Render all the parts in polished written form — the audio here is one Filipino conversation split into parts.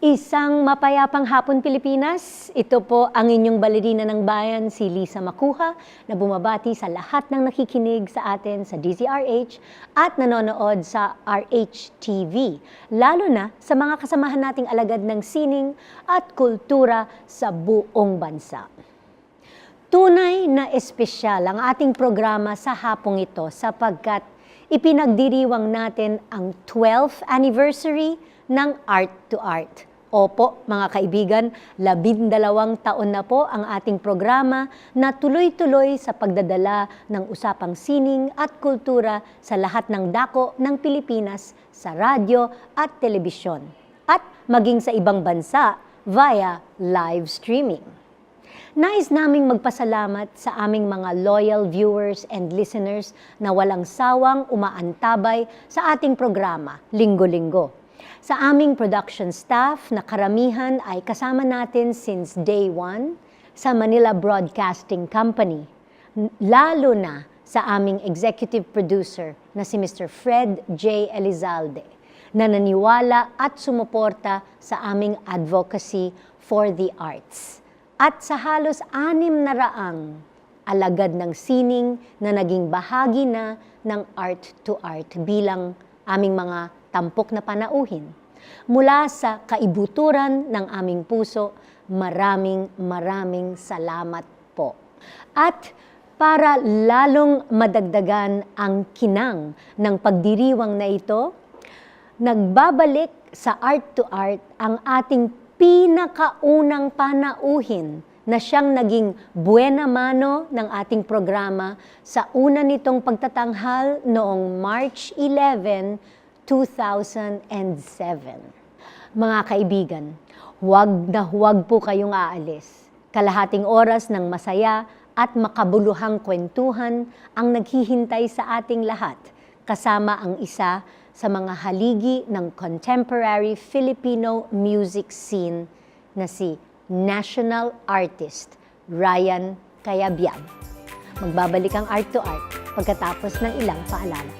Isang mapayapang hapon Pilipinas, ito po ang inyong balerina ng bayan, si Lisa Macuja, na bumabati sa lahat ng nakikinig sa atin sa DZRH at nanonood sa RH TV, lalo na sa mga kasamahan nating alagad ng sining at kultura sa buong bansa. Tunay na espesyal ang ating programa sa hapong ito sapagkat ipinagdiriwang natin ang 12th anniversary ng Art to Art. Opo, mga kaibigan, 12 taon na po ang ating programa na tuloy-tuloy sa pagdadala ng usapang sining at kultura sa lahat ng dako ng Pilipinas sa radyo at telebisyon at maging sa ibang bansa via live streaming. Nais naming magpasalamat sa aming mga loyal viewers and listeners na walang sawang umaantabay sa ating programa linggo-linggo. Sa aming production staff na karamihan ay kasama natin since day one sa Manila Broadcasting Company, lalo na sa aming executive producer na si Mr. Fred J. Elizalde, na naniwala at sumuporta sa aming advocacy for the arts. At sa halos 600 alagad ng sining na naging bahagi na ng Art to Art bilang aming mga tampok na panauhin. Mula sa kaibuturan ng aming puso, maraming salamat po. At para lalong madagdagan ang kinang ng pagdiriwang na ito, nagbabalik sa Art to Art ang ating pinakaunang panauhin na siyang naging buena mano ng ating programa sa una nitong pagtatanghal noong March 11, 2007. Mga kaibigan, huwag po kayong aalis. Kalahating oras ng masaya at makabuluhang kwentuhan ang naghihintay sa ating lahat, kasama ang isa sa mga haligi ng contemporary Filipino music scene na si national artist Ryan Cayabyab. Magbabalik ang Art to Art pagkatapos ng ilang paalala.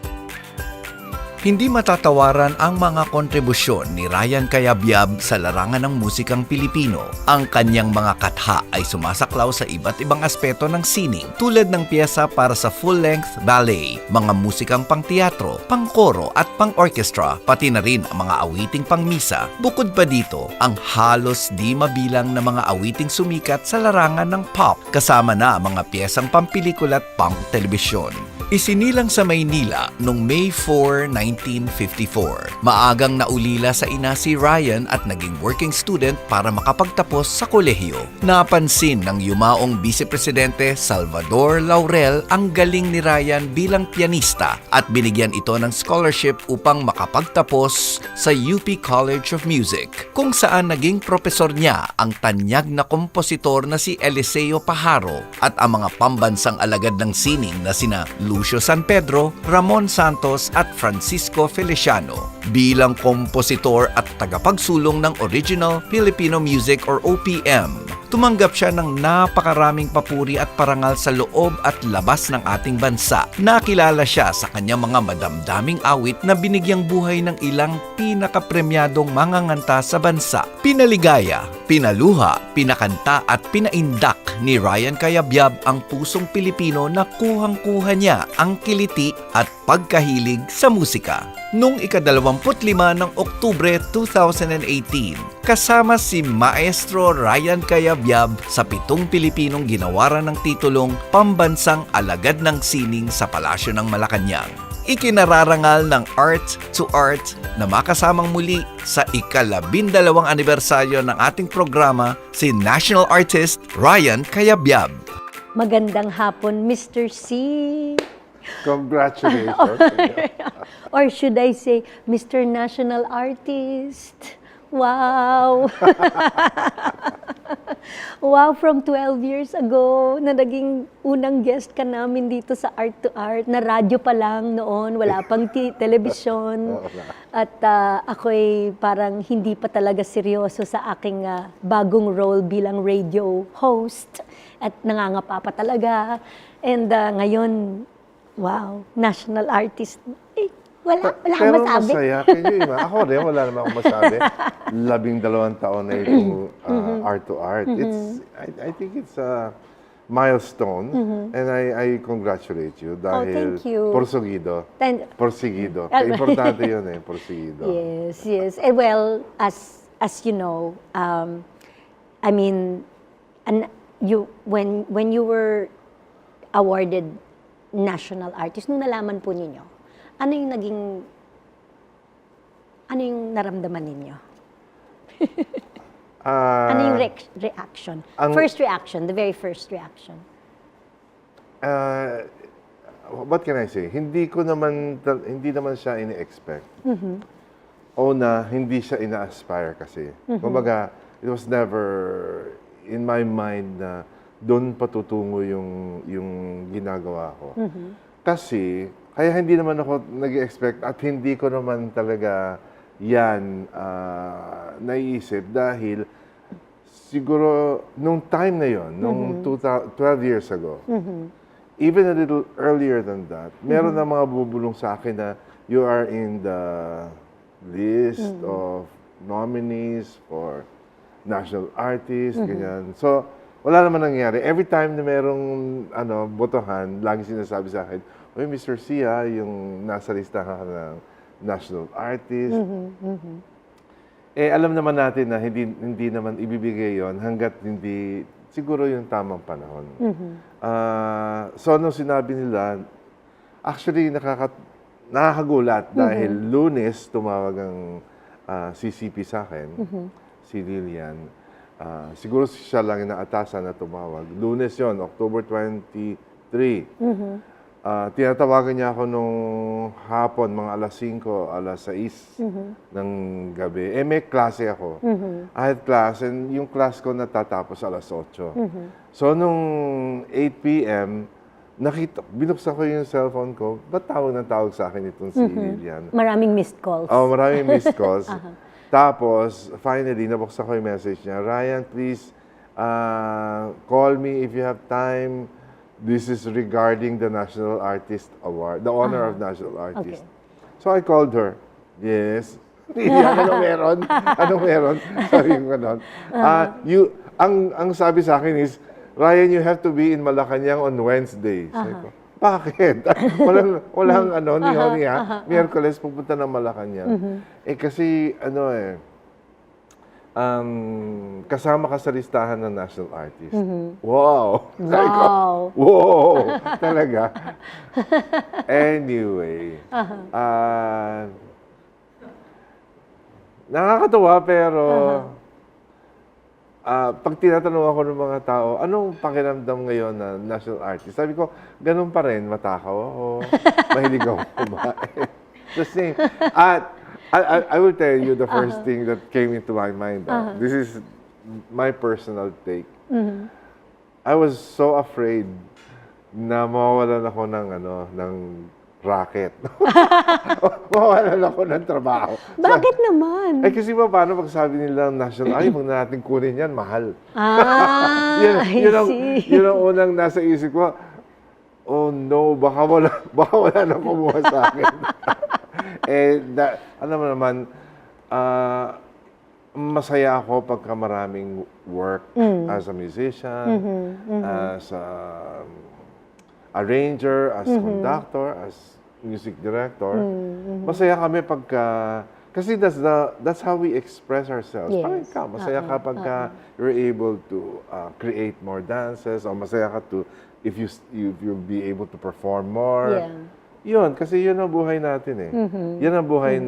Hindi matatawaran ang mga kontribusyon ni Ryan Cayabyab sa larangan ng musikang Pilipino. Ang kanyang mga katha ay sumasaklaw sa iba't ibang aspeto ng sining, tulad ng piyesa para sa full-length ballet, mga musikang pang-teatro, pang-koro at pang-orchestra, pati na rin ang mga awiting pang-misa. Bukod pa dito, ang halos di mabilang na mga awiting sumikat sa larangan ng pop, kasama na mga piyesang pampelikula at pang-telebisyon. Isinilang sa Maynila noong May 4, 1954. Maagang naulila sa ina si Ryan at naging working student para makapagtapos sa kolehiyo. Napansin ng yumaong Vice-Presidente Salvador Laurel ang galing ni Ryan bilang pianista at binigyan ito ng scholarship upang makapagtapos sa UP College of Music, kung saan naging profesor niya ang tanyag na kompositor na si Eliseo Pajaro at ang mga pambansang alagad ng sining na sina Lucio San Pedro, Ramon Santos at Francisco Feliciano. Bilang kompositor at tagapagsulong ng Original Filipino Music or OPM, tumanggap siya ng napakaraming papuri at parangal sa loob at labas ng ating bansa. Nakilala siya sa kanyang mga madamdaming awit na binigyang buhay ng ilang pinakapremyadong manganganta sa bansa. Pinaligaya, pinaluha, pinakanta at pinaindak ni Ryan Cayabyab ang pusong Pilipino na kuhang-kuha niya ang kiliti at pagkahilig sa musika. Noong ika-25 ng Oktubre 2018, kasama si Maestro Ryan Cayabyab sa 7 Pilipinong ginawaran ng titulong Pambansang Alagad ng Sining sa Palasyo ng Malacanang. Ikinararangal ng Art to Art na makasamang muli sa ika-12 anibersaryo ng ating programa si National Artist Ryan Cayabyab. Magandang hapon, Mr. C. Congratulations. Or should I say, Mr. National Artist? Wow! Wow, from 12 years ago na naging unang guest ka namin dito sa Art to Art, na radyo pa lang noon, wala pang telebisyon. At ako'y parang hindi pa talaga seryoso sa aking bagong role bilang radio host. At nangangapa pa talaga. And ngayon, wow, national artist. Eh, Wala kang Pero masabi. masaya. Can you imagine? Ako rin, wala naman akong masabi. 12 taon na itong art to art. I think it's a milestone. And I congratulate you dahil thank you. porsigido. Importante yun porsigido. Yes. Well, as you know, I mean, when you were awarded national artist, nung nalaman po ninyo, ano yung naramdaman ninyo? Ano yung reaction? The very first reaction. What can I say? Hindi naman siya ini-expect. O na hindi siya ina-aspire kasi. Kumbaga, it was never in my mind na doon patutungo yung ginagawa ko. Kasi, kaya hindi naman ako nag-expect at hindi ko naman talaga yan naiisip dahil siguro nung time na yon, nung 12 years ago, even a little earlier than that, meron na mga bubulong sa akin na you are in the list of nominees for national artist, ganyan. So, wala naman nangyari. Every time na merong botohan, lagi sinasabi sa akin, "Uy, Mr. Sia, yung nasa listahan ng national artist." Alam naman natin na hindi naman ibibigay yon hanggat hindi siguro yung tamang panahon. So, nung sinabi nila, actually, nakakagulat dahil Lunes tumawag ang CCP sa akin, si Lilian. Siguro siya lang yung naatasan na tumawag. Lunes yon, October 23. Tinatawagan niya ako nung hapon, mga alas 5, alas 6 ng gabi. May klase ako. I had class, and yung class ko natatapos alas 8. So, nung 8 p.m., binuksan ko yung cellphone ko, ba't tawag sa akin itong si Lilian? Maraming missed calls. Maraming missed calls. Tapos, finally, nabuksan ko yung message niya, "Ryan, please call me if you have time. This is regarding the National Artist Award, the honor of National Artist." Okay. So, I called her. "Yes." Anong meron? Anong meron? Sabi ko gano'n. Ang sabi sa akin is, "Ryan, you have to be in Malacanang on Wednesday." Sabi ko, "Bakit?" walang niya. Miyerkules pupunta ng Malacanang. Kasi kasama ka sa listahan ng national artist. Wow! Sabi ko, wow! Talaga. Anyway. Nakakatuwa pero pag tinatanong ako ng mga tao, anong pakiramdam ngayon na national artist? Sabi ko, ganun pa rin, matakaw ako, mahilig ako kumain. The same. I will tell you the first thing that came into my mind. This is my personal take. I was so afraid na mawawalan ako ng racket. Mawawalan ako ng trabaho. Bakit naman? Kasi paano pag sabi nila national, huwag na natin kunin yan, mahal. Yun ang unang nasa isip ko. Oh no, baka wala na kumuha sa akin. Masaya ako pagka maraming work as a musician, as arranger, as conductor, as music director. Masaya kami pagka, kasi that's how we express ourselves. Yes. Parang ikaw, masaya ka pagka you're able to create more dances, o masaya ka if you'll be able to perform more. Yeah. Yun, kasi yun ang buhay natin Yan ang buhay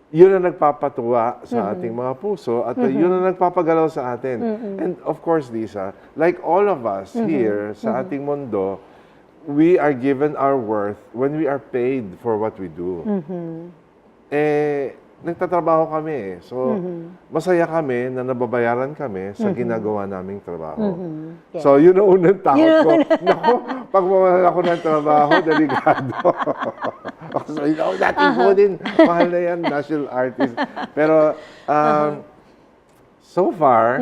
yun ang nagpapatuwa sa ating mga puso at yun ang nagpapagalaw sa atin. And of course, Lisa, like all of us here sa ating mundo, we are given our worth when we are paid for what we do. Nagtatrabaho kami So, masaya kami na nababayaran kami sa ginagawa naming trabaho. Yes. So, yun ang unang takot ko. Naku, pag mawalan ako ng trabaho, delikado. So, natin po din, mahal na yan, national artist. Pero, so far,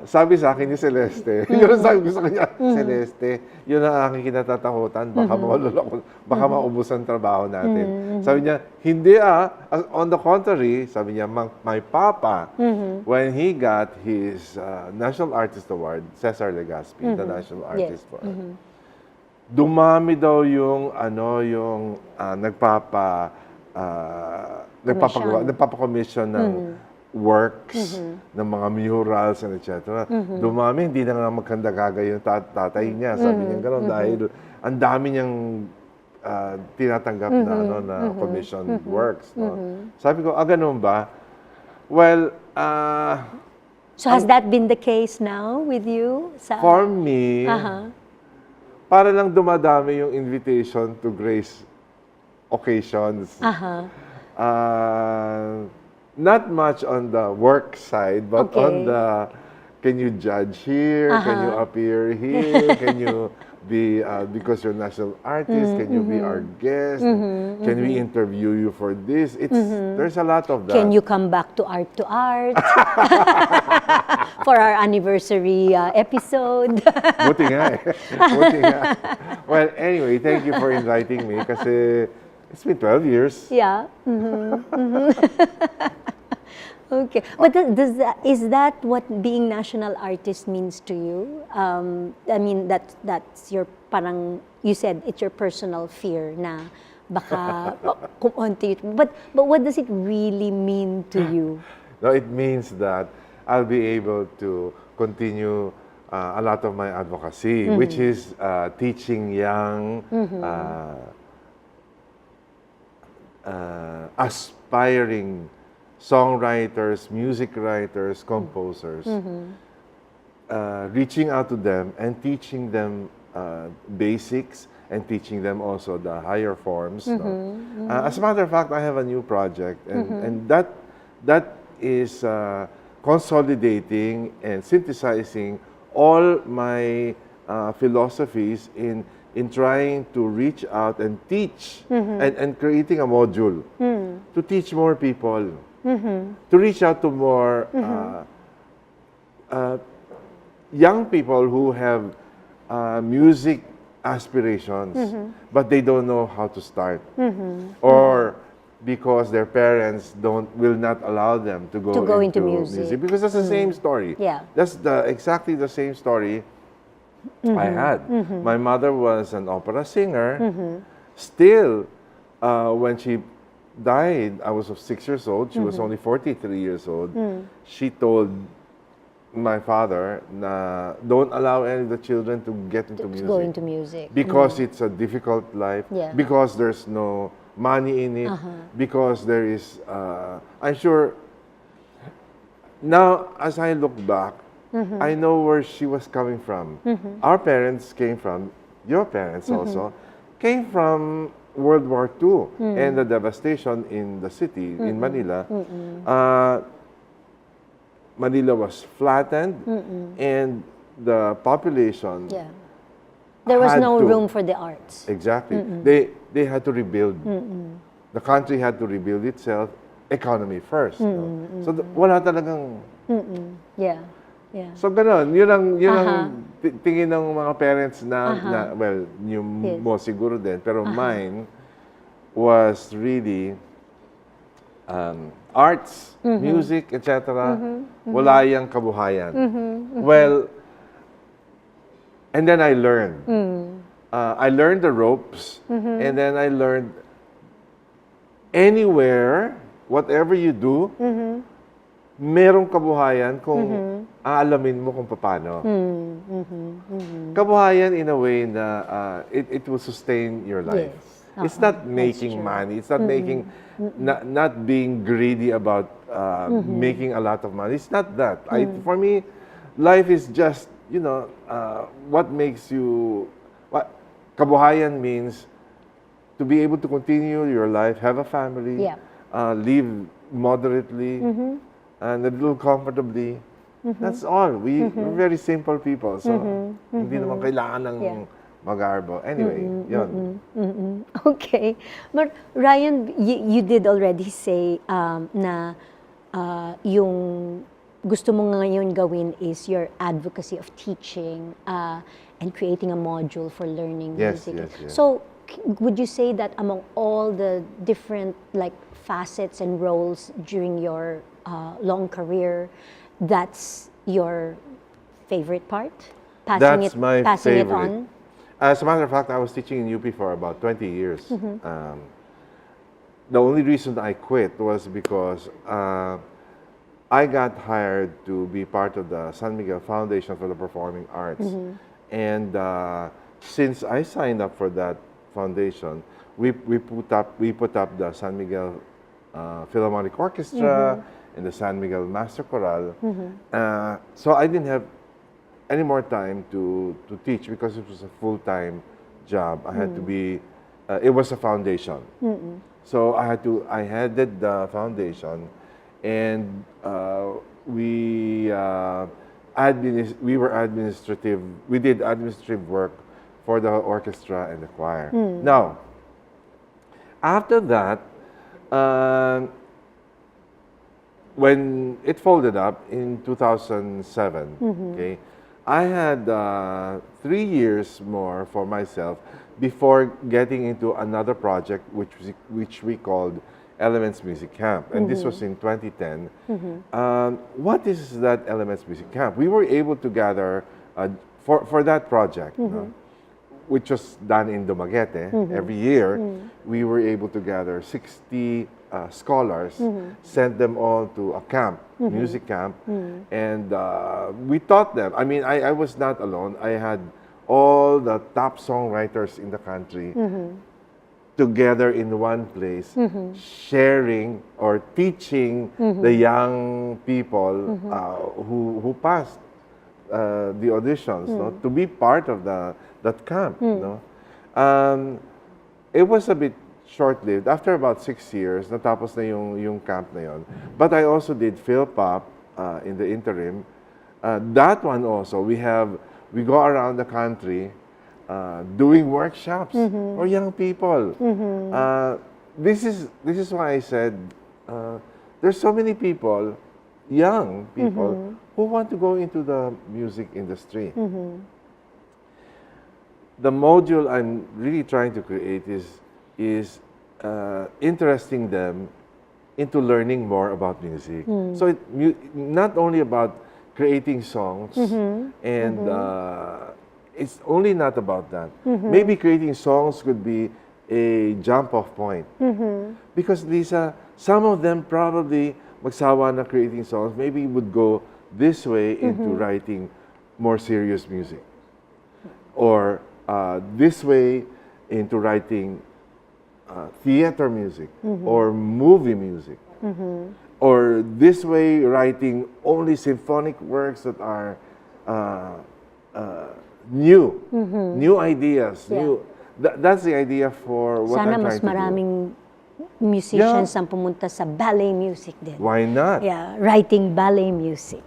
sabi sa akin ni Celeste, yun ang sabi ko sa kanya, Celeste, yun ang aking kinatatakutan, baka mawala ko, baka maubos ang trabaho natin. Sabi niya, hindi on the contrary, sabi niya, my papa, when he got his National Artist Award, Cesar Legazpi, the National Artist Award, dumami daw yung nagpapa-commission ng works, ng mga murals and etc. Dumami, hindi na nga magkanda-gagay yung tatay niya. Sabi niya gano'n dahil ang dami niyang tinatanggap na commissioned works. No? Sabi ko, ganun ba? Well, So has that been the case now with you? For me, para lang dumadami yung invitation to grace occasions. Not much on the work side, but on the, can you judge here? Can you appear here? Can you be, because you're national artist, can you be our guest? Can we interview you for this? There's a lot of that. Can you come back to Art for our anniversary episode? Buti nga eh. Buti nga. Well, anyway, thank you for inviting me kasi it's been 12 years. Yeah. Okay. But is that what being national artist means to you? I mean, that's your parang, you said it's your personal fear na baka kumonti. But what does it really mean to you? No, it means that I'll be able to continue a lot of my advocacy, which is teaching young, aspiring songwriters, music writers, composers, reaching out to them and teaching them basics and teaching them also the higher forms. No? As a matter of fact, I have a new project, and that is consolidating and synthesizing all my philosophies in trying to reach out and teach and creating a module to teach more people, to reach out to more young people who have music aspirations, but they don't know how to start, or because their parents will not allow them to go into music, because that's the same story. Yeah. That's exactly the same story I had. My mother was an opera singer. Still, when she died, I was 6 years old. She was only 43 years old. She told my father, don't allow any of the children to get into music. Go into music. Because it's a difficult life. Yeah. Because there's no money in it. Because there is, I'm sure, now as I look back, I know where she was coming from. Our parents came from, your parents also, came from World War II and the devastation in the city, in Manila. Manila was flattened and the population there was had no to- room for the arts. Exactly. They had to rebuild. The country had to rebuild itself, economy first. No? So wala talagang... Yeah. Yeah. So gano'n, yun ang tingin ng mga parents na well, yung Yes. mo siguro din, pero mine was really arts, music, etc. Wala yang kabuhayan. Well, and then I learned. I learned the ropes, and then I learned anywhere, whatever you do, merong kabuhayan kung aalamin mo kung paano. Kabuhayan in a way na it will sustain your life. Yes. It's not making money. It's not making, not being greedy about making a lot of money. It's not that. For me, life is just, what makes you, kabuhayan means to be able to continue your life, have a family, live moderately, and a little comfortably. That's all. We're very simple people. So, hindi naman kailangan ng magarbo. Anyway, yun. Okay. But Ryan, you did already say na yung gusto mo ngayon gawin is your advocacy of teaching and creating a module for learning Yes, music. yes, yes. So, would you say that among all the different like facets and roles during your long career, that's your favorite part? That's my passing it favorite. on? As a matter of fact, I was teaching in UP for about 20 years. Mm-hmm. The only reason I quit was because I got hired to be part of the San Miguel Foundation for the Performing Arts. Mm-hmm. And since I signed up for that foundation, we put up the San Miguel Philharmonic Orchestra and the San Miguel Master Chorale. So I didn't have any more time to teach because it was a full-time job. I had to be, it was a foundation. So I headed the foundation, and we did administrative work for the orchestra and the choir. Now, after that, when it folded up in 2007, okay, I had 3 years more for myself before getting into another project, which we called Elements Music Camp, and this was in 2010. What is that Elements Music Camp? We were able to gather for that project, which was done in Dumaguete every year. We were able to gather 60 scholars, sent them all to a camp, music camp, and we taught them. I mean, I was not alone. I had all the top songwriters in the country together in one place, sharing or teaching the young people who passed the auditions, no, to be part of that camp. No? It was a bit short-lived. After about 6 years, natapos na yung camp na yon. But I also did Philpop in the interim. That one also, we go around the country doing workshops for young people. This is why I said there's so many people, young people, who want to go into the music industry. The module I'm really trying to create is interesting them into learning more about music. So not only about creating songs, and it's only not about that. Maybe creating songs could be a jump-off point. Because Lisa, some of them probably magsawa na creating songs, maybe would go this way into writing more serious music. Or this way into writing theater music or movie music. Or this way writing only symphonic works that are new ideas. That's the idea for what Sana I'm mas trying to do. maraming musicians ang pumunta sa ballet music din. Why not? Yeah, writing ballet music.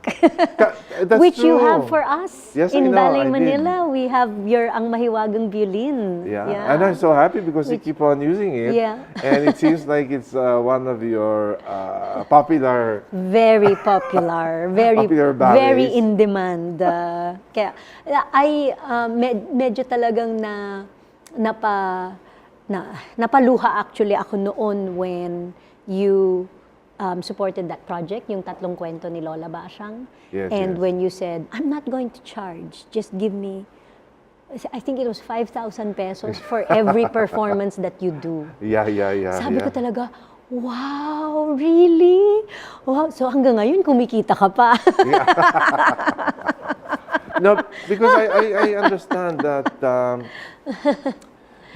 That's Which you true. have for us Yes, in I know, Ballet I did. Manila. We have your Ang Mahiwagang Violin. Yeah. And I'm so happy because you keep on using it. Yeah. And it seems like it's one of your popular. Very popular, very Popular ballets. very in demand. Kaya medyo talagang napaluha actually ako noon when you supported that project, yung Tatlong Kwento ni Lola Basyang. Yes, and yes. when you said, I'm not going to charge, just give me, I think it was 5,000 pesos for every performance that you do. Yeah. Sabi ko talaga, wow, really? Wow. So hanggang ngayon, kumikita ka pa. No, because I understand that.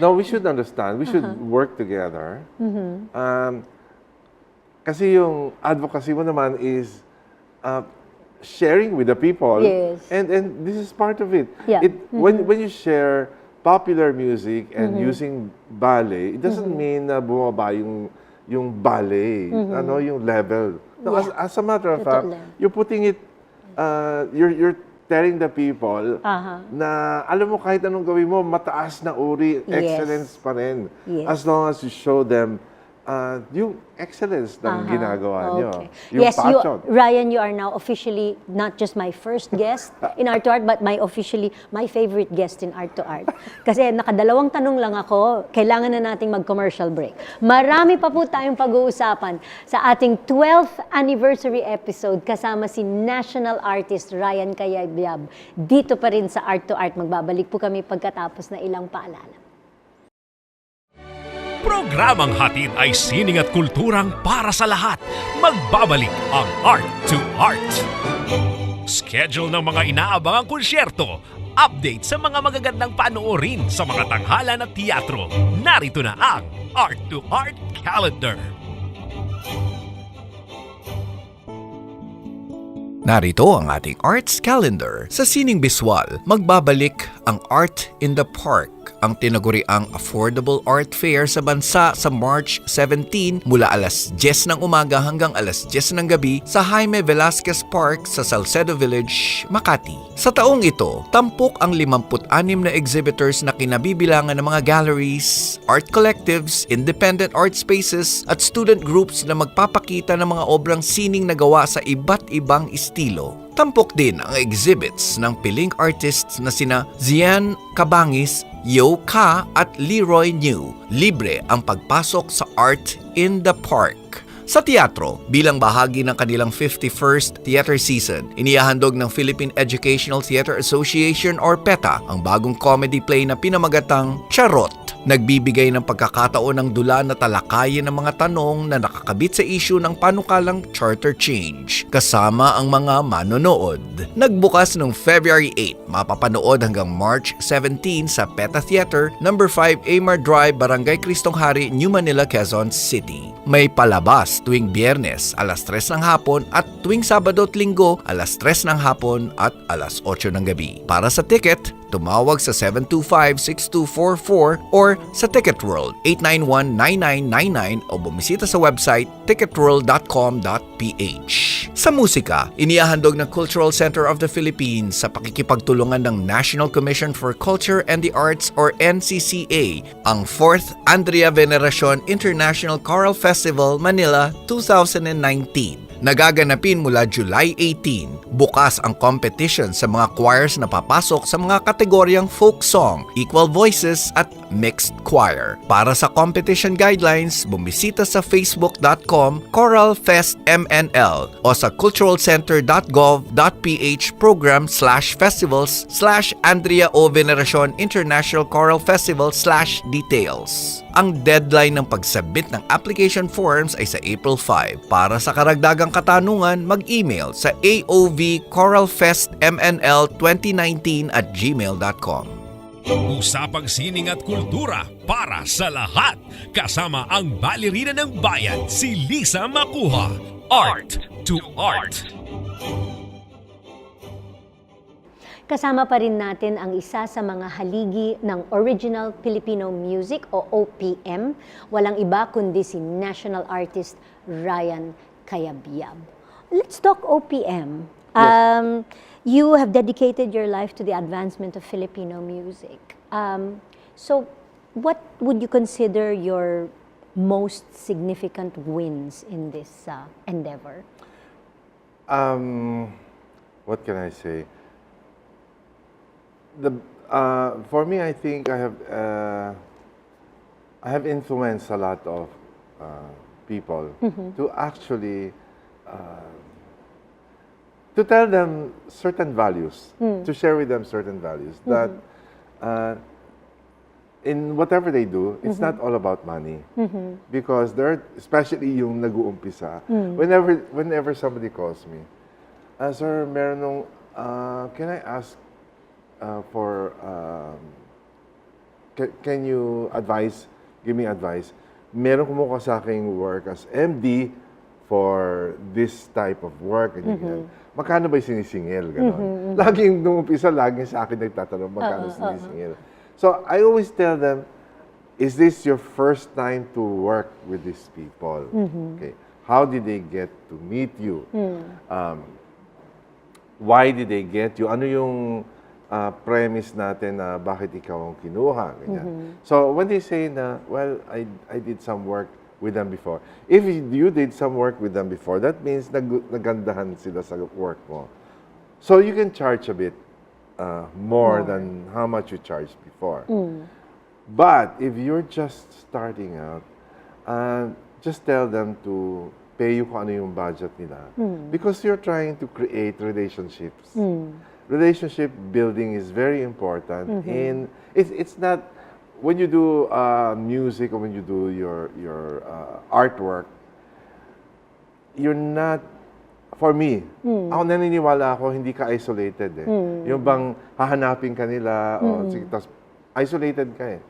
No, we should understand. We should work together. Kasi yung advocacy mo naman is sharing with the people. Yes. And this is part of it. Yeah. When you share popular music and using ballet, it doesn't mean na bumaba yung ballet, yung level. No, as a matter of fact, Totoo lang. you're putting it, you're telling the people na alam mo kahit anong gawin mo, mataas na uri, Yes. excellence pa rin. Yes. As long as you show them yung excellence ng ginagawa nyo. Okay. Yung Yes, passion. Ryan, you are now officially not just my first guest in Art to Art, but officially my favorite guest in Art to Art. Kasi nakadalawang tanong lang ako, kailangan na nating mag-commercial break. Marami pa po tayong pag-uusapan sa ating 12th anniversary episode kasama si national artist Ryan Cayabyab. Dito pa rin sa Art to Art. Magbabalik po kami pagkatapos na ilang paalala. Programang hatid ay sining at kulturang para sa lahat. Magbabalik ang Art to Art. Schedule ng mga inaabangang konsyerto. Update sa mga magagandang panoorin sa mga tanghalan at teatro. Narito na ang Art to Art Calendar. Narito ang ating arts calendar. Sa sining biswal, magbabalik ang Art in the Park, ang tinaguriang affordable art fair sa bansa sa March 17 mula alas 10 ng umaga hanggang alas 10 ng gabi sa Jaime Velasquez Park sa Salcedo Village, Makati. Sa taong ito, tampok ang 56 na exhibitors na kinabibilangan ng mga galleries, art collectives, independent art spaces at student groups na magpapakita ng mga obrang sining na gawa sa iba't ibang estilo. Tampok din ang exhibits ng piling artists na sina Zian Cabangis, Yo Ka at Leroy New. Libre ang pagpasok sa Art in the Park. Sa teatro, bilang bahagi ng kanilang 51st theater season, inihahandog ng Philippine Educational Theater Association or PETA ang bagong comedy play na pinamagatang Charot. Nagbibigay ng pagkakataon ng dula na talakayin ng mga tanong na nakakabit sa issue ng panukalang charter change, kasama ang mga manonood. Nagbukas noong February 8, mapapanood hanggang March 17 sa PETA Theater, No. 5 Amar Drive, Barangay Cristong Hari, New Manila, Quezon City. May palabas tuwing Biyernes, alas 3 ng hapon at tuwing Sabado at Linggo, alas 3 ng hapon at alas 8 ng gabi. Para sa ticket, tumawag sa 725-6244 or sa Ticket World 891-9999 o bumisita sa website ticketworld.com.ph. Sa musika, inihahandog ng Cultural Center of the Philippines sa pakikipagtulungan ng National Commission for Culture and the Arts or NCCA ang 4th Andrea Veneracion International Choral Festival Manila 2019. Nagaganapin mula July 18. Bukas ang competition sa mga choirs na papasok sa mga kategoryang folk song, equal voices at mixed choir. Para sa competition guidelines, bumisita sa facebook.com choralfestmnl o sa culturalcenter.gov.ph program/festivals/Andrea O. Veneracion International Choral Festival/details. Ang deadline ng pagsubmit ng application forms ay sa April 5. Para sa karagdagang katanungan, mag-email sa aovchoralfestmnl2019@gmail.com. Usapang sining at kultura para sa lahat. Kasama ang balerina ng bayan, si Lisa Macuja. Art to Art. Kasama pa rin natin ang isa sa mga haligi ng Original Filipino Music o OPM. Walang iba kundi si national artist Ryan Cayabyab. Let's talk OPM. Yes. You have dedicated your life to the advancement of Filipino music. So what would you consider your most significant wins in this endeavor? What can I say? For me, I think I have influenced a lot of people to actually to tell them certain values, to share with them certain values that in whatever they do, it's not all about money, because they're especially yung nag-uumpisa. Whenever somebody calls me, sir, meron nung can I ask can you give me advice? Meron kumuha sa aking work as MD for this type of work. Magkano ba yung sinisingil? Ganon. Laging nung umpisa, laging sa akin nagtatanong magkano sinisingil. So I always tell them, is this your first time to work with these people? Okay. How did they get to meet you? Why did they get you? Ano yung premise natin na bakit ikaw ang kinuha. So when they say na, well, I did some work with them before. If you did some work with them before, that means nagandahan sila sa work mo. So you can charge a bit more than how much you charged before. But if you're just starting out, just tell them to pay you kung ano yung budget nila. Because you're trying to create relationships. Relationship building is very important. And it's not, when you do music or when you do your artwork, you're not, for me, ako naniniwala ako, hindi ka isolated eh. Yung bang hahanapin ka nila, o sige, tas isolated ka eh.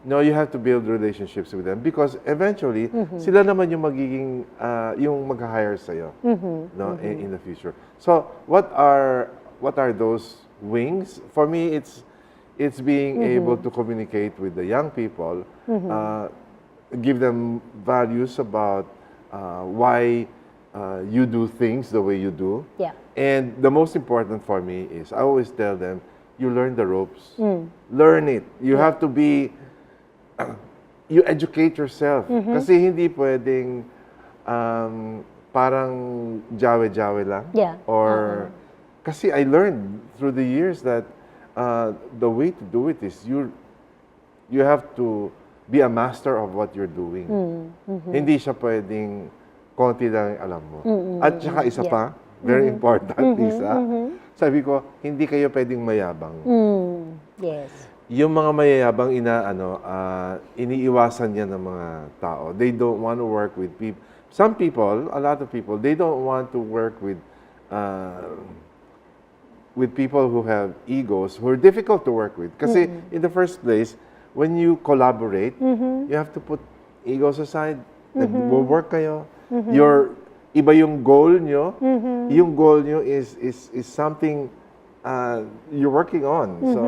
No, you have to build relationships with them because eventually, sila naman yung magiging, yung mag-hire sa'yo no, in the future. So, what are those wings? For me, it's being able to communicate with the young people, give them values about why you do things the way you do. Yeah. And the most important for me is, I always tell them, you learn the ropes. Learn it. You have to be, you educate yourself. Kasi hindi pwedeng parang jawe-jawe lang. Yeah. Or, kasi I learned through the years that the way to do it is you have to be a master of what you're doing. Hindi siya pwedeng konti lang alam mo. At saka isa pa, very important, Lisa, sabi ko, hindi kayo pwedeng mayabang. Yes. Yung mga mayayabang iniiwasan yan ng mga tao. They don't want to work with people. Some people, a lot of people, they don't want to work with people who have egos, who are difficult to work with. Kasi in the first place, when you collaborate, you have to put egos aside. Nag-work kayo. Iba yung goal nyo. Yung goal nyo is something you're working on. So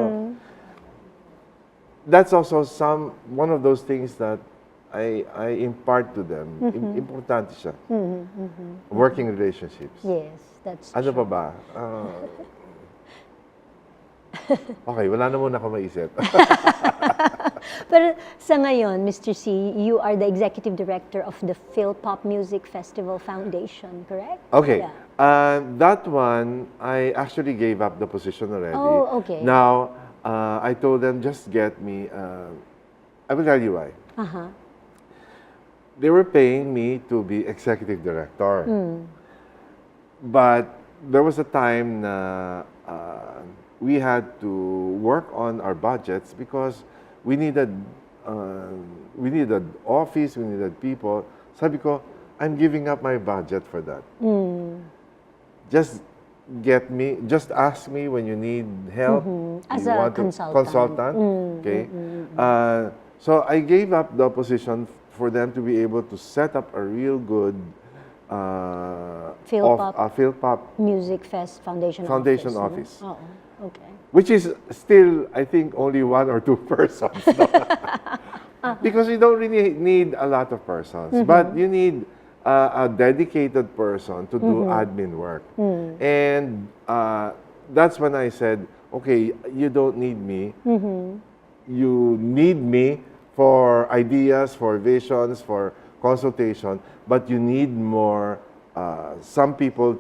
that's also one of those things that I impart to them. Importante siya. Working relationships. Yes, that's Ano pa ba? Okay, wala na muna ako maisip. Pero sa ngayon, Mr. C, you are the Executive Director of the Philpop Music Festival Foundation, correct? Okay. Yeah. That one, I actually gave up the position already. Oh, okay. Now, I told them, just get me, I will tell you why. They were paying me to be Executive Director. But there was a time na we had to work on our budgets because we needed office, we needed people. Sabi ko, I'm giving up my budget for that. Just ask me when you need help. As you a want consultant. Okay. So I gave up the position for them to be able to set up a real good Philpop Music Fest Foundation office. No? Okay. Which is still, I think, only 1 or 2 persons. Because you don't really need a lot of persons. But you need a dedicated person to do admin work. And that's when I said, okay, you don't need me. You need me for ideas, for visions, for consultation, but you need more, some people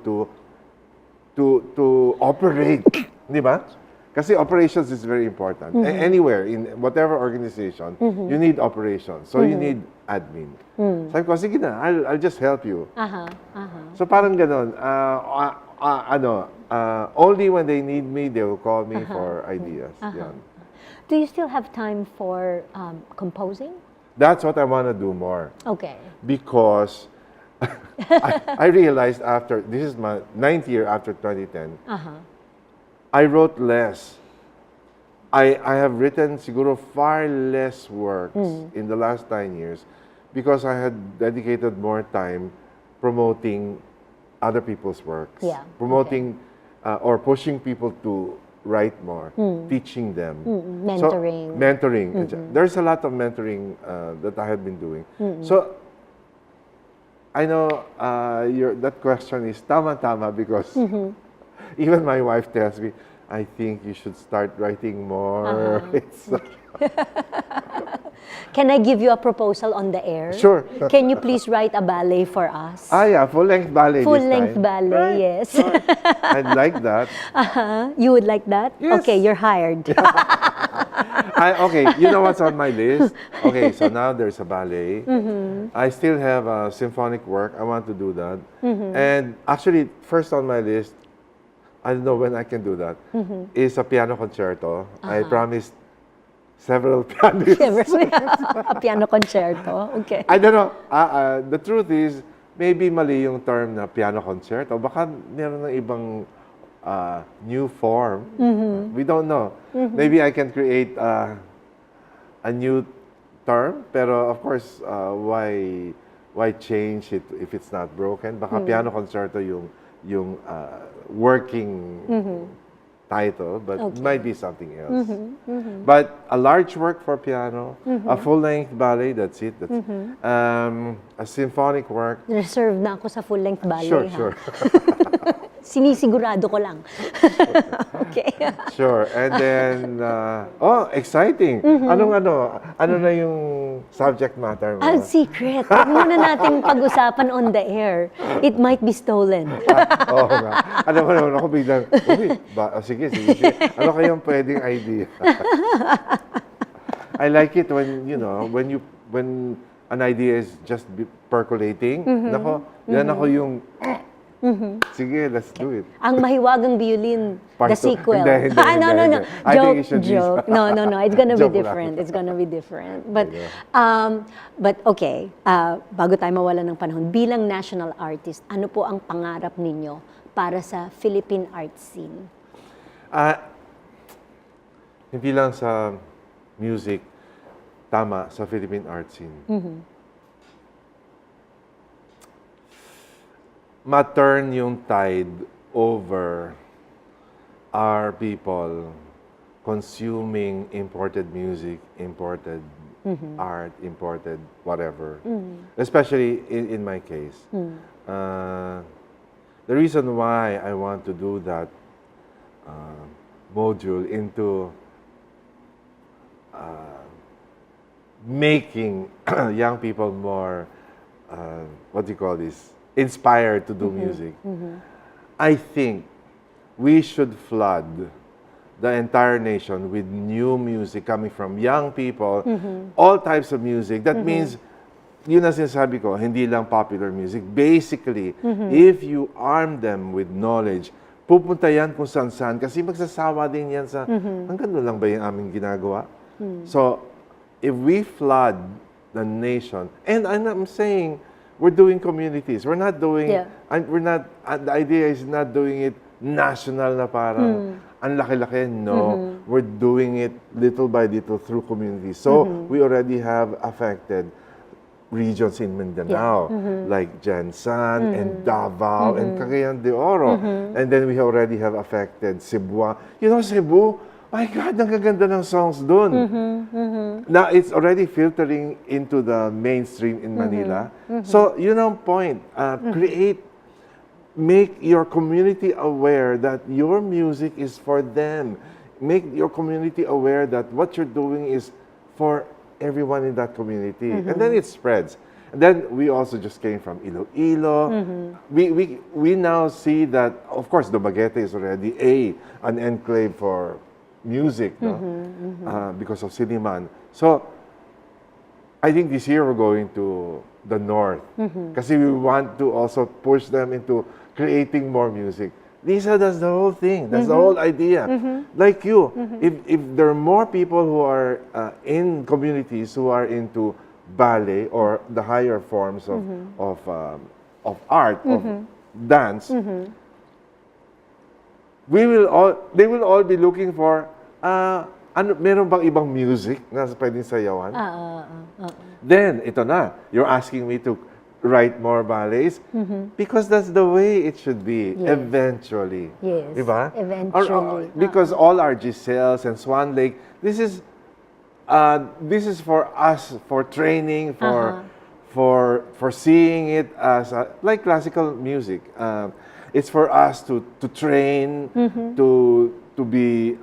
to operate. Di ba? Kasi operations is very important. Anywhere, in whatever organization, you need operations. So you need admin. Sabi ko, sige na, I'll just help you. So parang ganon. Only when they need me, they will call me for ideas. Yan. Do you still have time for composing? That's what I want to do more. Okay. Because I realized this is my 9th year after 2010, I wrote less. I have written siguro far less works in the last 9 years because I had dedicated more time promoting other people's works. Yeah, Promoting or pushing people to write more, teaching them. Mentoring. So, mentoring. There's a lot of mentoring that I have been doing. So, I know that question is tama-tama because even my wife tells me, I think you should start writing more. Can I give you a proposal on the air? Sure. Can you please write a ballet for us? Yeah, full-length ballet Full-length this time. ballet, yes. I'd like that. You would like that? Yes. Okay, you're hired. Okay, you know what's on my list? Okay, so now there's a ballet. I still have a symphonic work. I want to do that. And actually, first on my list, I don't know when I can do that, is a piano concerto. I promised several pianists. A piano concerto. Okay. I don't know. The truth is, maybe mali yung term na piano concerto. Baka meron ng ibang new form. We don't know. Maybe I can create a new term. Pero of course, why change it if it's not broken? Baka piano concerto yung working title, but it might be something else. But a large work for piano, a full-length ballet, that's it. That's a symphonic work. Reserve na ako sa full-length ballet. Sure, ha? sure. Sinisigurado ko lang. Okay. Sure. And then, exciting. Ano na yung subject matter mo? Ang secret. Huwag muna natin pag-usapan on the air. It might be stolen. Oo nga. Ano mo naman ako biglang, sige. Ano kayang pwedeng idea? I like it when, when an idea is just percolating. Nako, yan ako yung, sige, let's do it. Ang mahiwagang violin, Part the two. sequel. Hindi. No. I think it should be- Joke. No. It's gonna be Joke lang. different. It's gonna be different. But okay, bago tayo mawala ng panahon, bilang national artist, ano po ang pangarap ninyo para sa Philippine art scene? Hindi lang sa music, tama, sa Philippine art scene. Ma-turn yung tide over our people consuming imported music, imported art, imported whatever. Especially in my case. The reason why I want to do that module into making young people more, inspired to do music. I think we should flood the entire nation with new music coming from young people, all types of music. That means, yun ang sinasabi ko, hindi lang popular music. Basically, if you arm them with knowledge, pupunta yan kung saan-saan kasi magsasawa din yan sa, hanggang doon lang ba yung aming ginagawa? So, if we flood the nation, and I'm saying, we're doing communities. We're not doing, the idea is not doing it national na parang, ang laki-laki. No, we're doing it little by little through communities. So, we already have affected regions in Mindanao, like Jansan and Davao and Cagayan de Oro. And then we already have affected Cebu. You know, Cebu, my God, ang gaganda ng songs doon. Now, it's already filtering into the mainstream in Manila. So, yun ang point. Make your community aware that your music is for them. Make your community aware that what you're doing is for everyone in that community. And then it spreads. And then we also just came from Iloilo. We now see that, of course, Dumaguete is already an enclave for music, no? Because of Siniman. So, I think this year we're going to the north. Kasi we want to also push them into creating more music. Lisa, that's the whole thing. That's the whole idea. Like you, if there are more people who are in communities who are into ballet or the higher forms of art, of dance, they will all be looking for meron bang ibang music na pwedeng sayawan? Then, ito na. You're asking me to write more ballets because that's the way it should be eventually. Yes, diba? eventually. Because all our Giselles and Swan Lake, this is for us, for training, for seeing it as like classical music. It's for us to train, to to be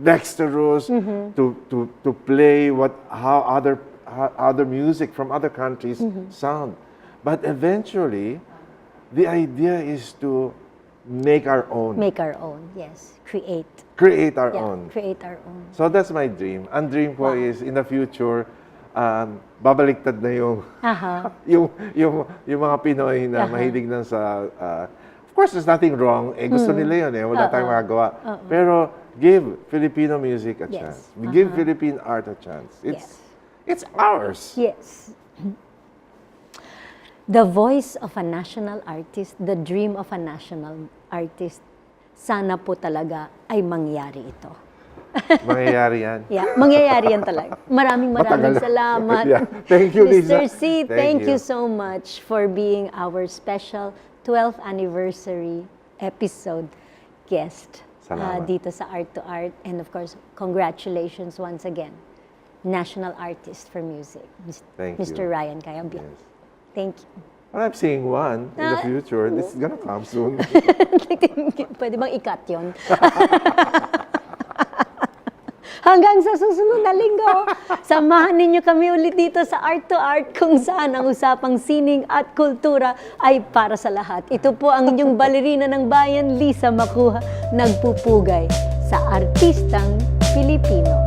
dexterous, to play how other music from other countries sound. But eventually, the idea is to make our own. Make our own, yes. Create. Create our Yeah, own. create our own. So that's my dream. Ang dream ko is in the future, babaliktad na yung Aha. yung mga Pinoy na mahilig na sa of course there's nothing wrong, gusto nila yun wala tayong magagawa. Pero give Filipino music a Yes. chance. We give Philippine art a chance. It's ours. Yes. The voice of a national artist, the dream of a national artist, sana po talaga ay mangyari ito. Mangyayari yan. Yeah, mangyayari yan talaga. Maraming Matagal. salamat. Yeah. Thank you, Lisa. Mr. C, thank you so much for being our special 12th anniversary episode guest Salamat. dito sa Art to Art. And of course, congratulations once again. National Artist for Music, Thank Mr. you. Ryan Cayabyab. Yes. Thank you. Well, I'm seeing one in the future. This is gonna come soon. Pwede bang ikat yun? Hanggang sa susunod na linggo, samahan ninyo kami ulit dito sa Art to Art kung saan ang usapang sining at kultura ay para sa lahat. Ito po ang inyong balerina ng bayan, Lisa Macuja, nagpupugay sa artistang Pilipino.